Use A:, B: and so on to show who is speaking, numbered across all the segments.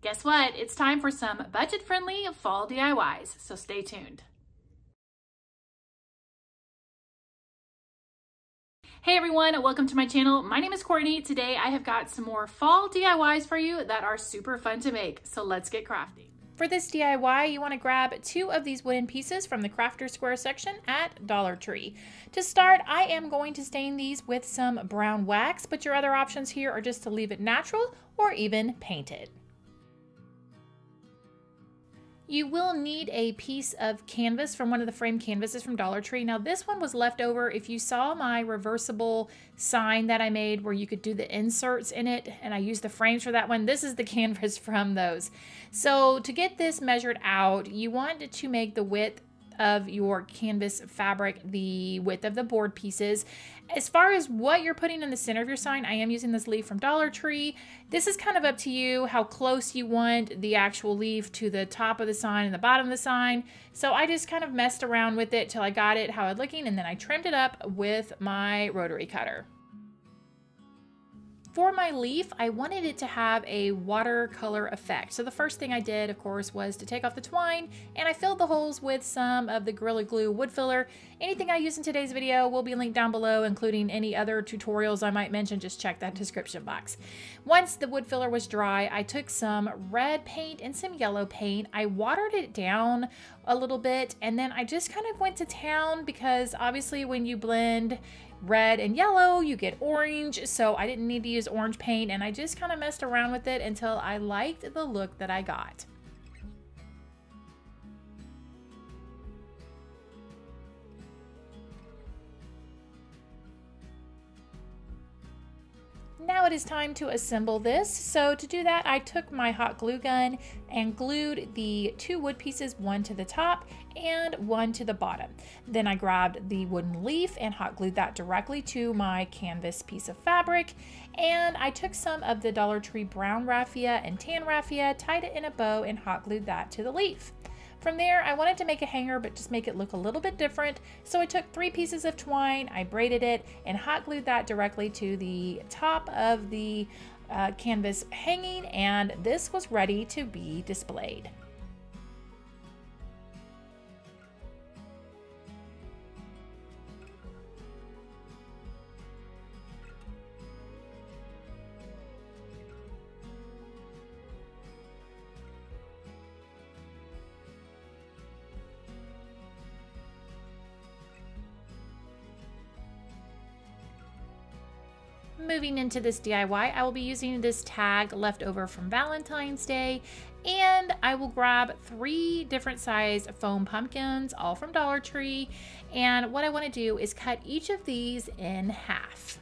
A: Guess what? It's time for some budget-friendly fall DIYs, so stay tuned. Hey everyone, welcome to my channel. My name is Courtney. Today I have got some more fall DIYs for you that are super fun to make, so let's get crafting. For this DIY, you want to grab 2 of these wooden pieces from the Crafter Square section at Dollar Tree. To start, I am going to stain these with some brown wax, but your other options here are just to leave it natural or even paint it. You will need a piece of canvas from one of the frame canvases from Dollar Tree. Now this one was left over. If you saw my reversible sign that I made where you could do the inserts in it, and I used the frames for that one, this is the canvas from those. So to get this measured out, you want to make the width of your canvas fabric the width of the board pieces. As far as what you're putting in the center of your sign, I am using this leaf from Dollar Tree. This is kind of up to you how close you want the actual leaf to the top of the sign and the bottom of the sign. So I just kind of messed around with it till I got it how it's looking, and then I trimmed it up with my rotary cutter. For my leaf, I wanted it to have a watercolor effect. So the first thing I did, of course, was to take off the twine, and I filled the holes with some of the Gorilla Glue wood filler. Anything I use in today's video will be linked down below, including any other tutorials I might mention. Just check that description box. Once the wood filler was dry, I took some red paint and some yellow paint. I watered it down a little bit, and then I just kind of went to town because obviously when you blend red and yellow, you get orange, so I didn't need to use orange paint, and I just kind of messed around with it until I liked the look that I got. Now it is time to assemble this. So to do that, I took my hot glue gun and glued the 2 wood pieces, one to the top and one to the bottom. Then I grabbed the wooden leaf and hot glued that directly to my canvas piece of fabric. And I took some of the Dollar Tree brown raffia and tan raffia, tied it in a bow, and hot glued that to the leaf. From there, I wanted to make a hanger, but just make it look a little bit different. So I took 3 pieces of twine, I braided it, and hot glued that directly to the top of the canvas hanging, and this was ready to be displayed. Moving into this DIY, I will be using this tag left over from Valentine's Day, and I will grab 3 different size foam pumpkins, all from Dollar Tree, and what I want to do is cut each of these in half.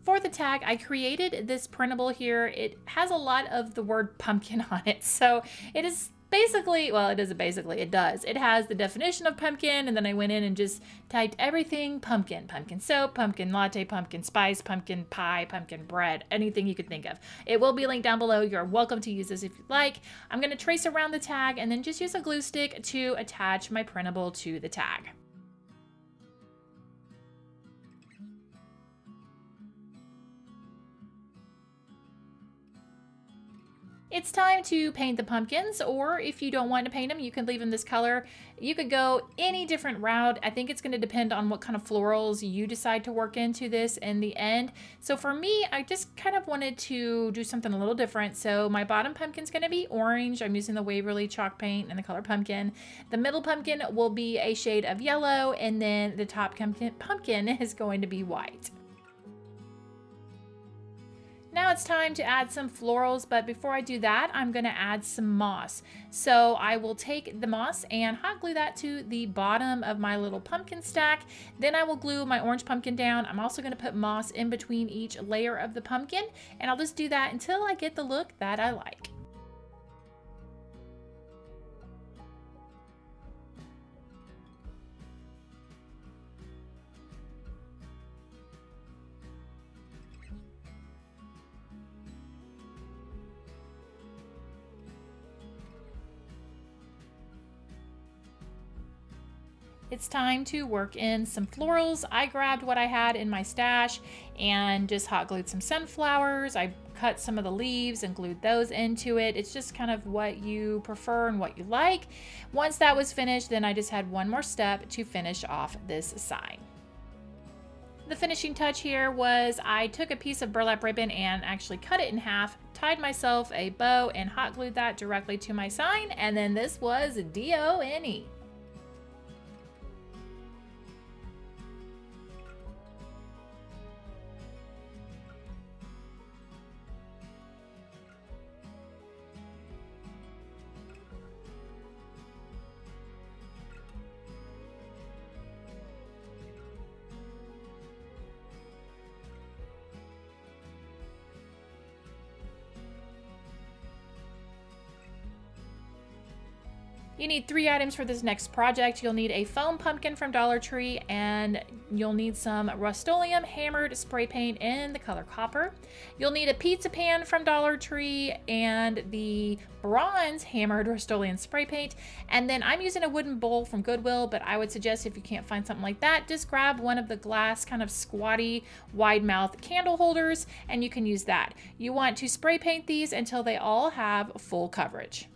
A: For the tag, I created this printable here. It has a lot of the word pumpkin on it, so it is basically, well, it isn't basically, it does. It has the definition of pumpkin, and then I went in and just typed everything pumpkin. Pumpkin soap, pumpkin latte, pumpkin spice, pumpkin pie, pumpkin bread, anything you could think of. It will be linked down below. You're welcome to use this if you'd like. I'm going to trace around the tag and then just use a glue stick to attach my printable to the tag. It's time to paint the pumpkins, or if you don't want to paint them, you can leave them this color. You could go any different route. I think it's going to depend on what kind of florals you decide to work into this in the end. So for me, I just kind of wanted to do something a little different. So my bottom pumpkin's going to be orange. I'm using the Waverly chalk paint in the color pumpkin. The middle pumpkin will be a shade of yellow, and then the top pumpkin is going to be white. Now it's time to add some florals, but before I do that, I'm going to add some moss. So I will take the moss and hot glue that to the bottom of my little pumpkin stack. Then I will glue my orange pumpkin down. I'm also going to put moss in between each layer of the pumpkin, and I'll just do that until I get the look that I like. It's time to work in some florals. I grabbed what I had in my stash and just hot glued some sunflowers. I cut some of the leaves and glued those into it. It's just kind of what you prefer and what you like. Once that was finished, then I just had one more step to finish off this sign. The finishing touch here was I took a piece of burlap ribbon and actually cut it in half, tied myself a bow and hot glued that directly to my sign, and then this was done. You need 3 items for this next project. You'll need a foam pumpkin from Dollar Tree, and you'll need some Rust-Oleum hammered spray paint in the color copper. You'll need a pizza pan from Dollar Tree and the bronze hammered Rust-Oleum spray paint. And then I'm using a wooden bowl from Goodwill, but I would suggest if you can't find something like that, just grab one of the glass kind of squatty wide mouth candle holders and you can use that. You want to spray paint these until they all have full coverage.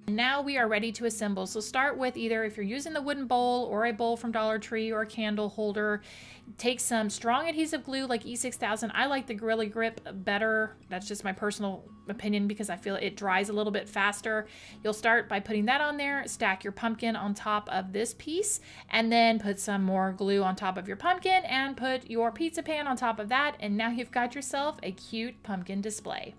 A: Now we are ready to assemble. So start with either, if you're using the wooden bowl or a bowl from Dollar Tree or a candle holder, take some strong adhesive glue like E6000. I like the Gorilla Grip better. That's just my personal opinion because I feel it dries a little bit faster. You'll start by putting that on there, stack your pumpkin on top of this piece, and then put some more glue on top of your pumpkin and put your pizza pan on top of that. And now you've got yourself a cute pumpkin display.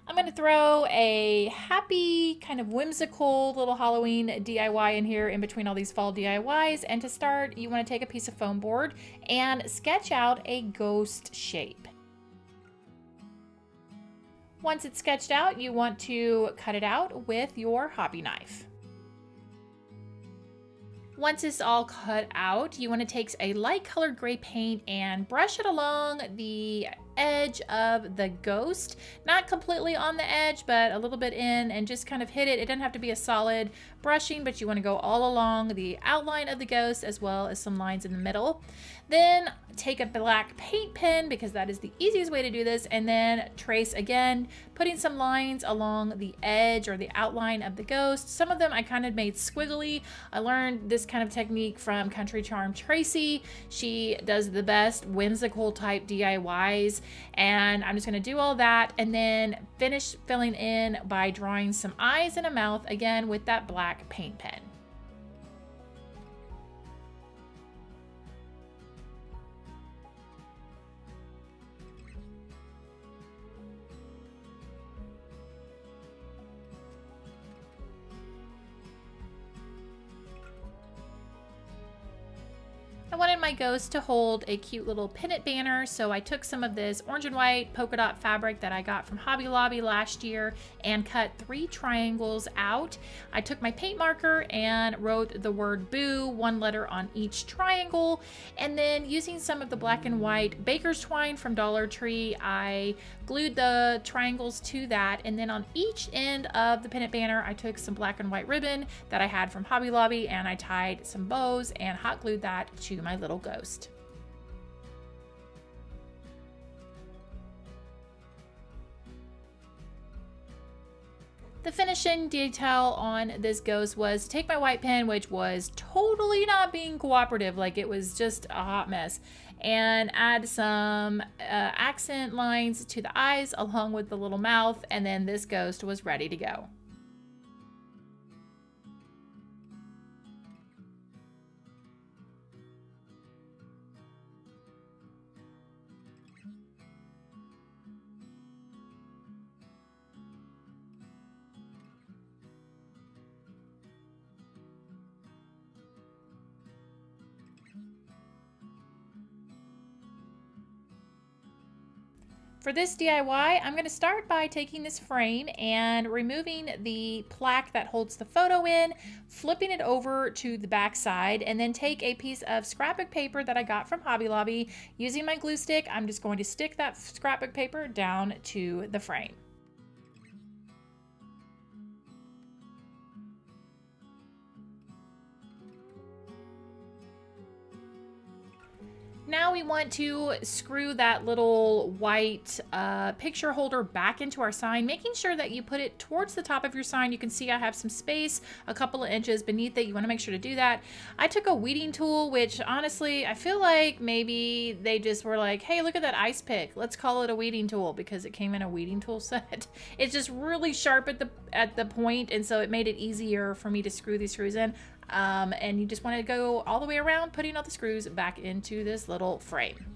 A: I'm going to throw a happy, kind of whimsical little Halloween DIY in here in between all these fall DIYs. And to start, you want to take a piece of foam board and sketch out a ghost shape. Once it's sketched out, you want to cut it out with your hobby knife. Once it's all cut out, you want to take a light colored gray paint and brush it along the edge of the ghost. Not completely on the edge, but a little bit in, and just kind of hit it. It doesn't have to be a solid brushing, but you want to go all along the outline of the ghost as well as some lines in the middle. Then take a black paint pen, because that is the easiest way to do this, and then trace again, putting some lines along the edge or the outline of the ghost. Some of them I kind of made squiggly. I learned this kind of technique from Country Charm Tracy. She does the best whimsical type DIYs, and I'm just going to do all that and then finish filling in by drawing some eyes and a mouth again with that black paint pen. I wanted my ghost to hold a cute little pennant banner, so I took some of this orange and white polka dot fabric that I got from Hobby Lobby last year and cut 3 triangles out. I took my paint marker and wrote the word boo, 1 letter on each triangle, and then using some of the black and white baker's twine from Dollar Tree, I glued the triangles to that, and then on each end of the pennant banner I took some black and white ribbon that I had from Hobby Lobby and I tied some bows and hot glued that to my little ghost. The finishing detail on this ghost was to take my white pen, which was totally not being cooperative, like it was just a hot mess, and add some accent lines to the eyes along with the little mouth, and then this ghost was ready to go. For For this DIY, I'm going to start by taking this frame and removing the plaque that holds the photo in, flipping it over to the back side, and then take a piece of scrapbook paper that I got from Hobby Lobby. Using my glue stick, I'm just going to stick that scrapbook paper down to the frame. Now we want to screw that little white picture holder back into our sign, making sure that you put it towards the top of your sign. You can see I have some space, a couple of inches beneath it. You want to make sure to do that. I took a weeding tool, which honestly, I feel like maybe they just were like, hey, look at that ice pick. Let's call it a weeding tool because it came in a weeding tool set. It's just really sharp at the point, and so it made it easier for me to screw these screws in. And you just want to go all the way around, putting all the screws back into this little frame.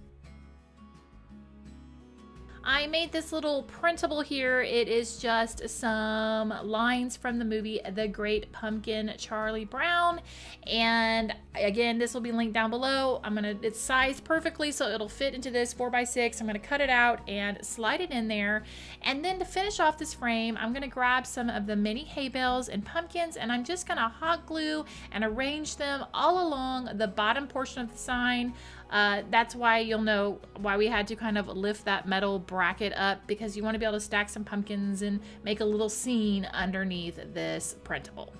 A: I made this little printable here. It is just some lines from the movie The Great Pumpkin, Charlie Brown. And again, this will be linked down below. It's sized perfectly so it'll fit into this 4x6. I'm gonna cut it out and slide it in there. And then to finish off this frame, I'm gonna grab some of the mini hay bales and pumpkins, and I'm just gonna hot glue and arrange them all along the bottom portion of the sign. That's why you'll know why we had to kind of lift that metal bracket up, because you want to be able to stack some pumpkins and make a little scene underneath this printable.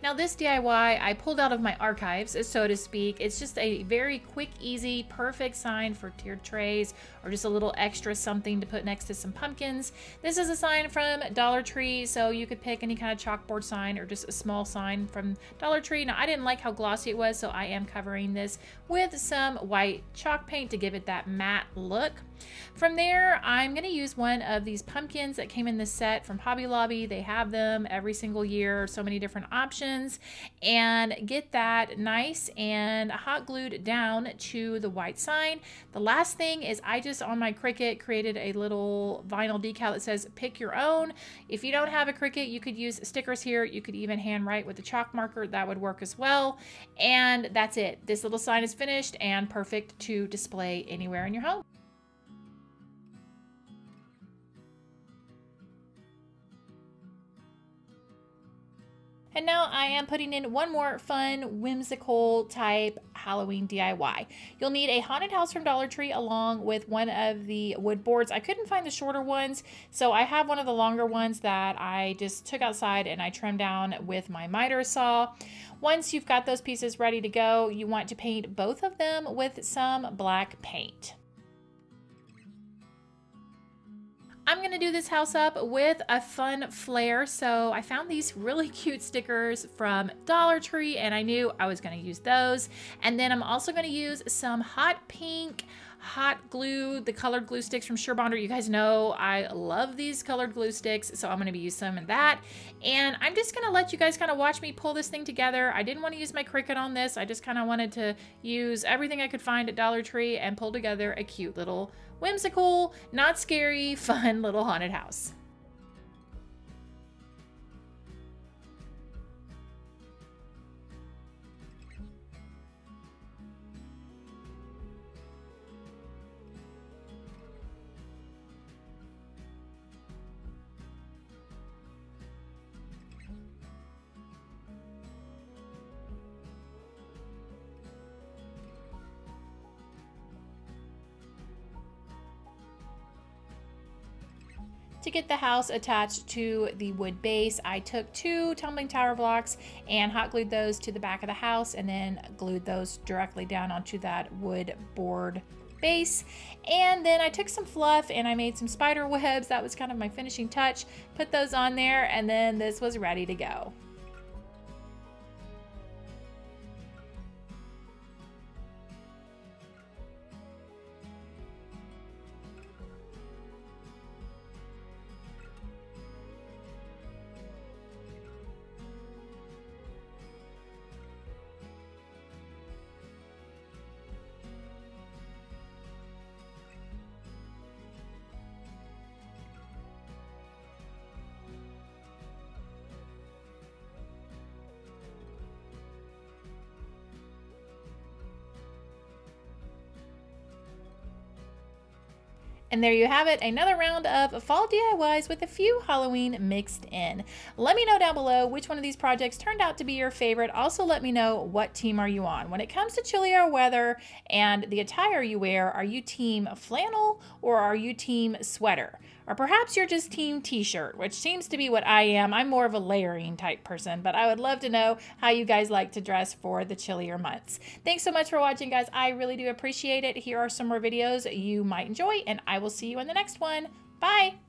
A: Now this DIY I pulled out of my archives, so to speak. It's just a very quick, easy, perfect sign for tiered trays or just a little extra something to put next to some pumpkins. This is a sign from Dollar Tree, so you could pick any kind of chalkboard sign or just a small sign from Dollar Tree. Now I didn't like how glossy it was, so I am covering this with some white chalk paint to give it that matte look. From there, I'm going to use one of these pumpkins that came in this set from Hobby Lobby. They have them every single year, so many different options, and get that nice and hot glued down to the white sign. The last thing is I just on my CRICUT created a little vinyl decal that says pick your own. If you don't have a CRICUT, you could use stickers here. You could even handwrite with a chalk marker. That would work as well. And that's it. This little sign is finished and perfect to display anywhere in your home. And now I am putting in one more fun, whimsical type Halloween DIY. You'll need a haunted house from Dollar Tree along with one of the wood boards. I couldn't find the shorter ones, so I have one of the longer ones that I just took outside and I trimmed down with my miter saw. Once you've got those pieces ready to go, you want to paint both of them with some black paint. I'm gonna do this house up with a fun flair. So I found these really cute stickers from Dollar Tree and I knew I was gonna use those. And then I'm also gonna use some hot pink hot glue, the colored glue sticks from Surebonder. You guys know I love these colored glue sticks, so I'm gonna be using some of that. And I'm just gonna let you guys kind of watch me pull this thing together. I didn't want to use my CRICUT on this. I just kind of wanted to use everything I could find at Dollar Tree and pull together a cute little whimsical, not scary, fun little haunted house. To get the house attached to the wood base, I took 2 tumbling tower blocks and hot glued those to the back of the house and then glued those directly down onto that wood board base. And then I took some fluff and I made some spider webs. That was kind of my finishing touch. Put those on there and then this was ready to go. And there you have it, another round of fall DIYs with a few Halloween mixed in. Let me know down below which one of these projects turned out to be your favorite. Also let me know what team are you on. When it comes to chillier weather and the attire you wear, are you team flannel or are you team sweater? Or perhaps you're just team t-shirt, which seems to be what I am. I'm more of a layering type person, but I would love to know how you guys like to dress for the chillier months. Thanks so much for watching, guys. I really do appreciate it. Here are some more videos you might enjoy, and I will see you in the next one. Bye!